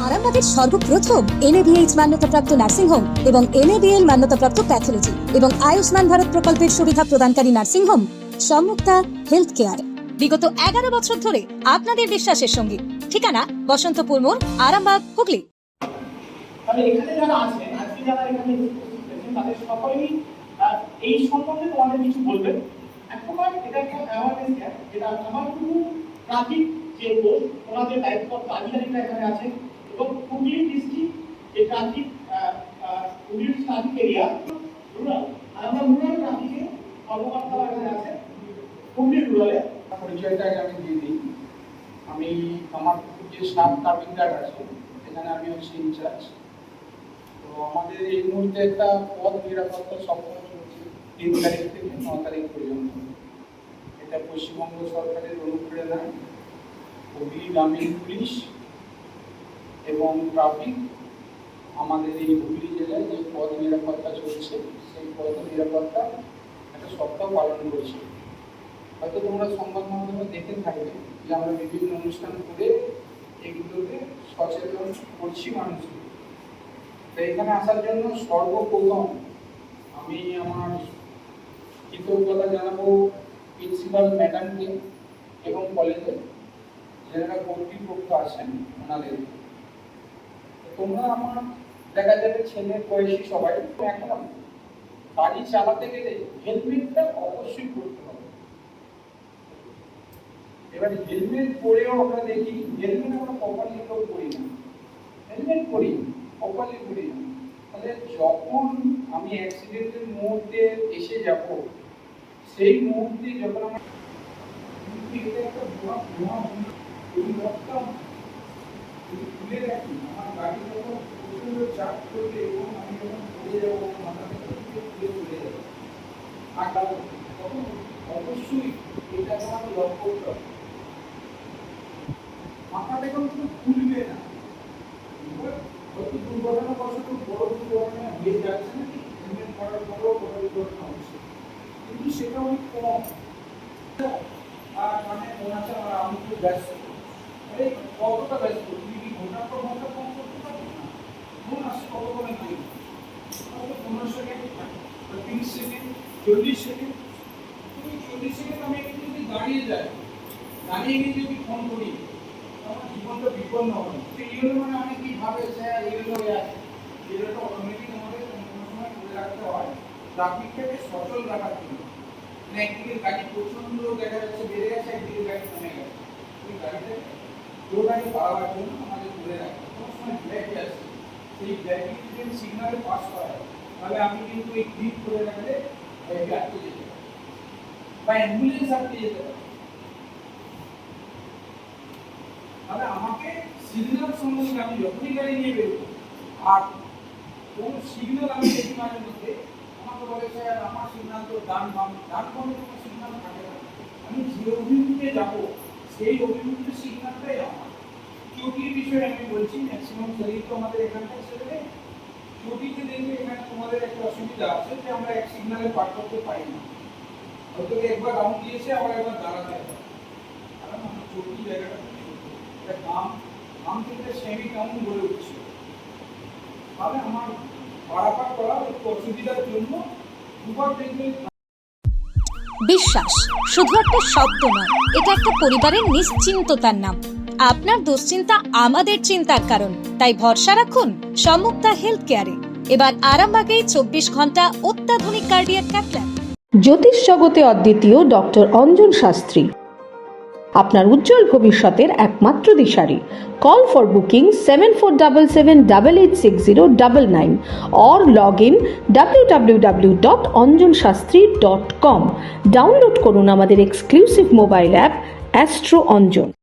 আরামবাগের সর্বপ্রথম NABH মান্যতাপ্রাপ্ত nursing home এবং NABL মান্যতাপ্রাপ্ত প্যাথোলজি এবং আয়ুষ্মান ভারত প্রকল্পের সুবিধা প্রদানকারী নার্সিং হোম সম্যুক্তা হেলথ কেয়ার বিগত 11 বছর ধরে আপনাদের বিশ্বাসের সঙ্গী। ঠিকানা বসন্তপুর মোড়, আরামবাগ, হুগলি। তাহলে এখানে যারা আছেন, আজকে যারা এখানে তাদের সকলেই এই সম্বন্ধে তোমাদের কিছু বলবেন। এক প্রকার এটা একটা অ্যাওয়ারনেস ক্যাম্প, যেটা আমার শুধু ট্রাফিক যে পোস্ট ওনাদের দায়িত্বপ্রাপ্ত আধিকারিকরা এখানে আছেন এবং হুগলি ডিস্ট্রিক্ট যে traffic Hooghly traffic area rural, আর আমরা রুরাল ট্রাফিকে কর্মকর্তারা এখানে আছেন হুগলি রুরালে। পরিচয়টা আমি দিয়ে দিই। আমি আমার যে স্টাফ কার্পেন্টার আছে এখানে আমি হচ্ছি ইনচার্জ। তো আমাদের এই মুহূর্তে একটা পথ নিরাপত্তা সপ্তাহ চলছে 3 তারিখ থেকে 9 তারিখ পর্যন্ত। এটা পশ্চিমবঙ্গ সরকারের অনুপ্রেরণায় হুগলি গ্রামীণ পুলিশ এবং ট্রাফিক আমাদের এই হুগলি জেলায় যে পথ নিরাপত্তা চলছে সেই পথ নিরাপত্তা একটা সপ্তাহ পালন করছে। হয়তো তোমরা সংবাদ মাধ্যমে দেখে থাকবে যে আমরা বিভিন্ন অনুষ্ঠান করে এগুলোকে সচেতন করছি মানুষকে। তো এখানে আসার জন্য সর্বপ্রথম আমি আমার কৃতজ্ঞতা জানাবো প্রিন্সিপাল ম্যাডামকে এবং কলেজের যারা কর্তৃপক্ষ আছেন ওনাদের। তোমরা আমার দেখা যাবে ছেলে বয়সী সবাই এখন গাড়ি চালাতে গেলে হেলমেটটা অবশ্যই করতে হবে। এবার হেলমেট পরেও আমরা দেখি হেলমেট আমরা প্রপারলি কেউ করি না, হেলমেট করি প্রপারলি করি না। তাহলে যখন আমি অ্যাক্সিডেন্টের মুহূর্তে এসে যাব সেই মুহূর্তে যখন আমার খুলে রাখি আমার গাড়ি যখন প্রচন্ড চাপ করবে এবং আমি যখন পড়ে যাবো মাথাটা খুলে চলে যাবো আর তখন অবশ্যই এটা আমার লক্ষ্য করতে হবে। মাথাটা কিন্তু খুলবে না, হয়তো দুর্ঘটনাবশত বড় দুর্ঘটনা হয়ে যাচ্ছে নাকি হেলমেট পরার পরেও বড় দুর্ঘটনা হচ্ছে, কিন্তু সেটা অনেক কম। আর মানে মনে হচ্ছে আমি খুব ব্যস্ত, আরে কতটা ব্যস্ত, তুমি কি ঘন্টার পর ঘন্টা কম করতে পারবে না? মনে আসছে কত করে নাই, হয়তো 15 সেকেন্ড, 30 সেকেন্ড, 40 সেকেন্ড। তুমি 40 সেকেন্ড আমি একটু যদি দাঁড়িয়ে যাই, দাঁড়িয়ে গিয়ে যদি ফোন করি আমার জীবনটা বিপন্ন হবে। এইগুলো মানে অনেকেই ভাবে যে এইগুলো আছে, এগুলো অটোমেটিক আমাদের কোনো সময় করে রাখতে হয় ট্রাফিকটাকে সচল রাখার জন্য। একদিকে গাড়ি প্রচন্ড দেখা যাচ্ছে বেড়ে গেছে, একদিকে গাড়ি কমে গেছে, ওই গাড়িটাকে ফ্লোটাকে বাড়াবার জন্য আমাদের করে রাখতে কোনো সময় ব্রেকে আছে, সেই ব্রেকে যদি সিগনালে পাস হয় তাহলে আমি কিন্তু এই গ্রিপ করে রাখলে ব্রেকে আটকে যেতে পারি বা অ্যাম্বুলেন্স আটকে যেতে পারি। তাহলে আমাকে সিগন্যাল সম্বন্ধে আমি যখনই গাড়ি নিয়ে বেরোবো আর কোন সিগন্যাল আমি দেখি মাঝে মধ্যে আমাকে বলে স্যার আমার সিগন্যাল তো ডান বামে কোনো সিগন্যাল থাকে না, আমি যে অভিমুখে যাবো সেই অভিমুখে সিগন্যালটাই আমার। চটির বিষয়ে আমি বলছি, ম্যাক্সিমাম শরীর তো আমাদের এখানকার ছেলে, চটিতে দেখবে এখানে তোমাদের একটা অসুবিধা আছে যে আমরা এক সিগন্যালে পার করতে পারি না, হয়তো একবার রাউন্ড দিয়েছে আবার একবার দাঁড়াতে হবে, কারণ আমার চটি জায়গাটা নাম থেকে সেমি টাউন গড়ে উঠছে। তাহলে আমার পারাপার করা একটু অসুবিধার জন্য দুবার দেখবে। বিশ্বাস শুধু একটা শব্দ নয়, এটা একটা পরিবারের নিশ্চিন্ততার নাম। আপনার দুশ্চিন্তা আমাদের চিন্তার কারণ, তাই ভরসা রাখুন সম্যুক্তা হেলথ কেয়ারে। এবার আরামবাগে 24 ঘন্টা অত্যাধুনিক কার্ডিয়াক ক্যাথল্যাব। জ্যোতিষ জগতে অদ্বিতীয় ডক্টর অঞ্জন শাস্ত্রী আপনার উজ্জ্বল ভবিষ্যতের একমাত্র দিশারি। Call for booking 7477886099 or log in www.anjanshastri.com। Download করুন আমাদের exclusive mobile app Astro Anjan.